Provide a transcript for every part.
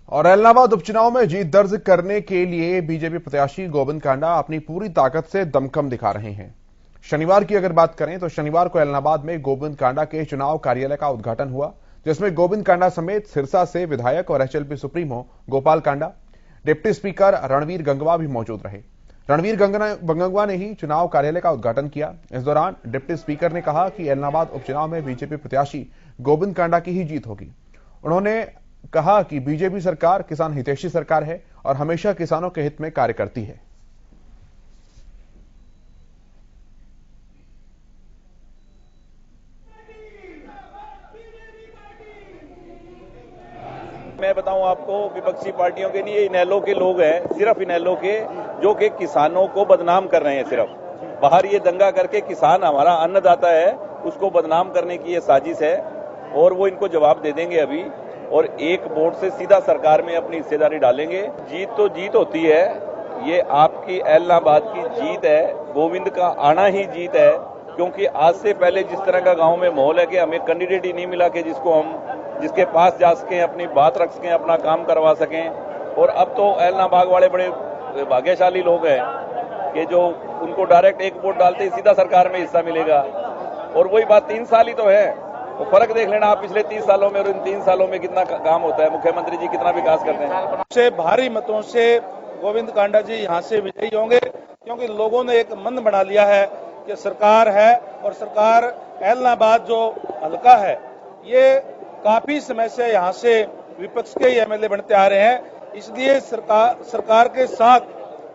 और एलनाबाद उपचुनाव में जीत दर्ज करने के लिए बीजेपी प्रत्याशी गोविंद कांडा अपनी पूरी ताकत से दमखम दिखा रहे हैं। शनिवार की अगर बात करें तो शनिवार को एलनाबाद में गोविंद कांडा के चुनाव कार्यालय का उद्घाटन हुआ, जिसमें गोविंद कांडा समेत सिरसा से विधायक और HLP supremo Gopal Kanda, deputy speaker Ranveer Gangwa भी मौजूद रहे। रणवीर गंगवा ने ही चुनाव कार्यालय का उद्घाटन किया। इस दौरान डिप्टी स्पीकर ने कहा कि एलनाबाद उपचुनाव में बीजेपी प्रत्याशी गोविंद कांडा की ही जीत होगी। उन्होंने कहा कि बीजेपी सरकार किसान हितैषी सरकार है और हमेशा किसानों के हित में कार्य करती है। मैं बताऊं आपको, विपक्षी पार्टियों के लिए इनेलो के लोग हैं, सिर्फ इनेलो के, जो कि किसानों को बदनाम कर रहे हैं। सिर्फ बाहर ये दंगा करके किसान हमारा अन्नदाता है, उसको बदनाम करने की ये साजिश है और वो इनको जवाब दे देंगे अभी, और एक वोट से सीधा सरकार में अपनी हिस्सेदारी डालेंगे। जीत तो जीत होती है, ये आपकी एलनाबाद की जीत है, गोविंद का आना ही जीत है। क्योंकि आज से पहले जिस तरह का गांव में माहौल है कि हमें कैंडिडेट ही नहीं मिला कि जिसके पास जा सकें, अपनी बात रख सकें, अपना काम करवा सकें। और अब तो एलनाबाद वाले बड़े भाग्यशाली लोग हैं कि जो उनको डायरेक्ट एक वोट डालते ही सीधा सरकार में हिस्सा मिलेगा। और वही बात 3 साल ही तो है, वो फर्क देख लेना आप पिछले 30 सालों में और इन 3 सालों में कितना काम होता है। मुख्यमंत्री जी कितना विकास करते हैं। से भारी मतों से गोविंद कांडा जी यहां से विजयी होंगे, क्योंकि लोगों ने एक मन बना लिया है कि सरकार है और सरकार एलनाबाद जो हल्का है, ये काफी समय से यहां से विपक्ष के एमएलए बनते आ रहे हैं। इसलिए सरकार के साथ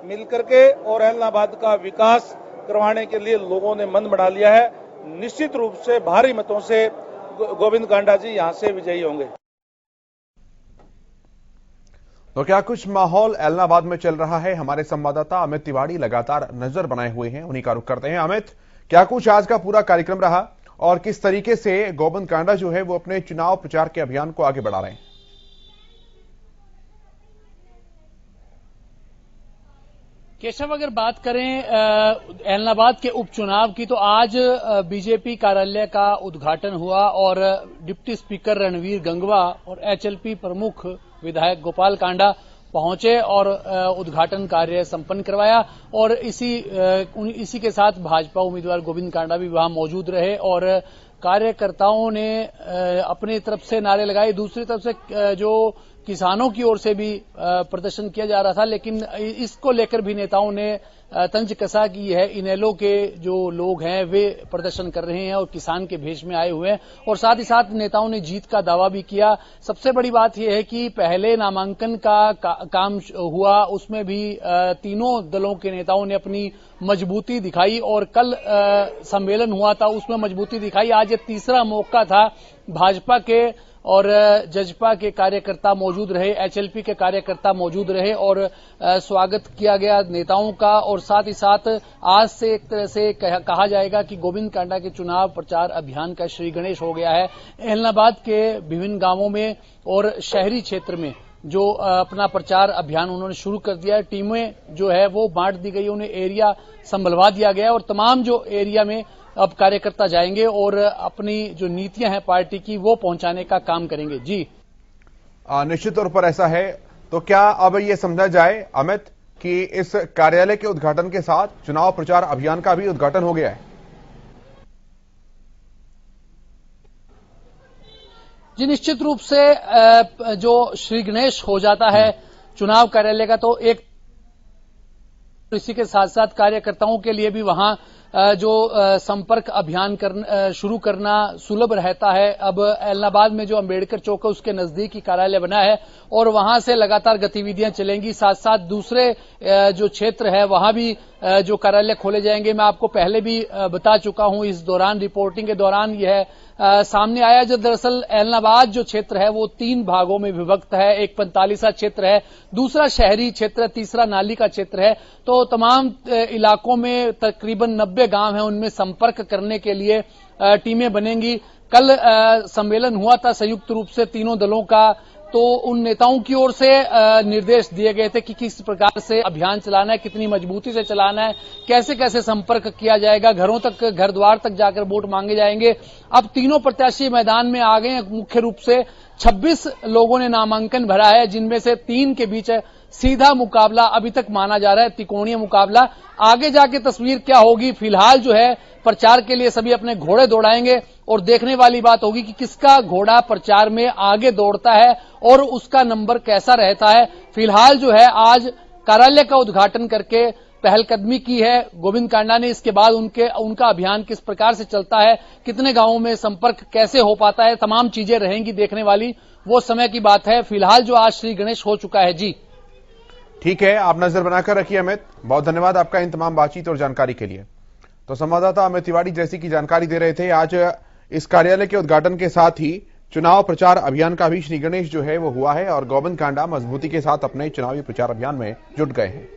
मिलकर के और एलनाबाद का विकास करवाने के लिए लोगों ने मन बना लिया है। निश्चित रूप से भारी मतों से गोविंद कांडा जी यहां से विजयी होंगे। तो क्या कुछ माहौल एलनाबाद में चल रहा है? हमारे संवाददाता अमित तिवारी लगातार नजर बनाए हुए हैं, उन्हीं का रुख करते हैं। अमित, क्या कुछ आज का पूरा कार्यक्रम रहा और किस तरीके से गोविंद कांडा जो है वो अपने चुनाव प्रचार के अभियान को आगे बढ़ा रहे हैं? केशव, अगर बात करें एलनाबाद के उपचुनाव की, तो आज बीजेपी कार्यालय का उद्घाटन हुआ और डिप्टी स्पीकर रणवीर गंगवा और एचएलपी प्रमुख विधायक गोपाल कांडा पहुंचे और उद्घाटन कार्य संपन्न करवाया। और इसी के साथ भाजपा उम्मीदवार गोविंद कांडा भी वहां मौजूद रहे और कार्यकर्ताओं ने अपनी तरफ से नारे लगाए। दूसरी तरफ से जो किसानों की ओर से भी प्रदर्शन किया जा रहा था, लेकिन इसको लेकर भी नेताओं ने तंज कसा कि है इनेलो के जो लोग हैं वे प्रदर्शन कर रहे हैं और किसान के भेष में आए हुए हैं। और साथ ही साथ नेताओं ने जीत का दावा भी किया। सबसे बड़ी बात यह है कि पहले नामांकन का काम हुआ, उसमें भी तीनों दलों के नेताओं ने अपनी मजबूती दिखाई और कल सम्मेलन हुआ था, उसमें मजबूती दिखाई। आज ये तीसरा मौका था। भाजपा के और जजपा के कार्यकर्ता मौजूद रहे, एचएलपी के कार्यकर्ता मौजूद रहे और स्वागत किया गया नेताओं का। और साथ ही साथ आज से एक तरह से कहा जाएगा कि गोविंद कांडा के चुनाव प्रचार अभियान का श्री गणेश हो गया है। एलनाबाद के विभिन्न गांवों में और शहरी क्षेत्र में जो अपना प्रचार अभियान उन्होंने शुरू कर दिया है। टीमें जो है वो बांट दी गई, उन्हें एरिया संभलवा दिया गया और तमाम जो एरिया में अब कार्यकर्ता जाएंगे और अपनी जो नीतियां हैं पार्टी की वो पहुंचाने का काम करेंगे। जी निश्चित तौर पर ऐसा है। तो क्या अब ये समझा जाए अमित कि इस कार्यालय के उद्घाटन के साथ चुनाव प्रचार अभियान का भी उद्घाटन हो गया है? जी, निश्चित रूप से जो श्री गणेश हो जाता है चुनाव कार्यालय का, तो एक इसी के साथ साथ कार्यकर्ताओं के लिए भी वहां जो संपर्क अभियान शुरू करना सुलभ रहता है। अब एलनाबाद में जो अंबेडकर चौक है उसके नजदीक ही कार्यालय बना है और वहां से लगातार गतिविधियां चलेंगी। साथ साथ दूसरे जो क्षेत्र है वहां भी जो कार्यालय खोले जाएंगे। मैं आपको पहले भी बता चुका हूं, इस दौरान रिपोर्टिंग के दौरान यह सामने आया जो दरअसल एलनाबाद जो क्षेत्र है वो 3 भागों में विभक्त है। एक 45 क्षेत्र है, दूसरा शहरी क्षेत्र है, तीसरा नाली का क्षेत्र है। तो तमाम इलाकों में तकरीबन 90 गांव हैं, उनमें संपर्क करने के लिए टीमें बनेंगी। कल सम्मेलन हुआ था संयुक्त रूप से तीनों दलों का, तो उन नेताओं की ओर से निर्देश दिए गए थे कि किस प्रकार से अभियान चलाना है, कितनी मजबूती से चलाना है, कैसे कैसे संपर्क किया जाएगा, घरों तक, घर द्वार तक जाकर वोट मांगे जाएंगे। अब तीनों प्रत्याशी मैदान में आ गए हैं। मुख्य रूप से 26 लोगों ने नामांकन भरा है, जिनमें से 3 के बीच सीधा मुकाबला अभी तक माना जा रहा है, त्रिकोणीय मुकाबला। आगे जाके तस्वीर क्या होगी, फिलहाल जो है प्रचार के लिए सभी अपने घोड़े दौड़ाएंगे और देखने वाली बात होगी कि किसका घोड़ा प्रचार में आगे दौड़ता है और उसका नंबर कैसा रहता है। फिलहाल जो है आज कार्यालय का उद्घाटन करके पहलकदमी की है गोविंद कांडा ने। इसके बाद उनका अभियान किस प्रकार से चलता है, कितने गांवों में संपर्क कैसे हो पाता है, तमाम चीजें रहेंगी देखने वाली, वो समय की बात है। फिलहाल जो आज श्री गणेश हो चुका है। जी ठीक है, आप नजर बनाकर रखिए अमित, बहुत धन्यवाद आपका इन तमाम बातचीत और जानकारी के लिए। तो संवाददाता अमित तिवारी जैसी की जानकारी दे रहे थे। आज इस कार्यालय के उद्घाटन के साथ ही चुनाव प्रचार अभियान का भी श्री गणेश जो है वो हुआ है और गोविंद कांडा मजबूती के साथ अपने चुनावी प्रचार अभियान में जुट गए हैं।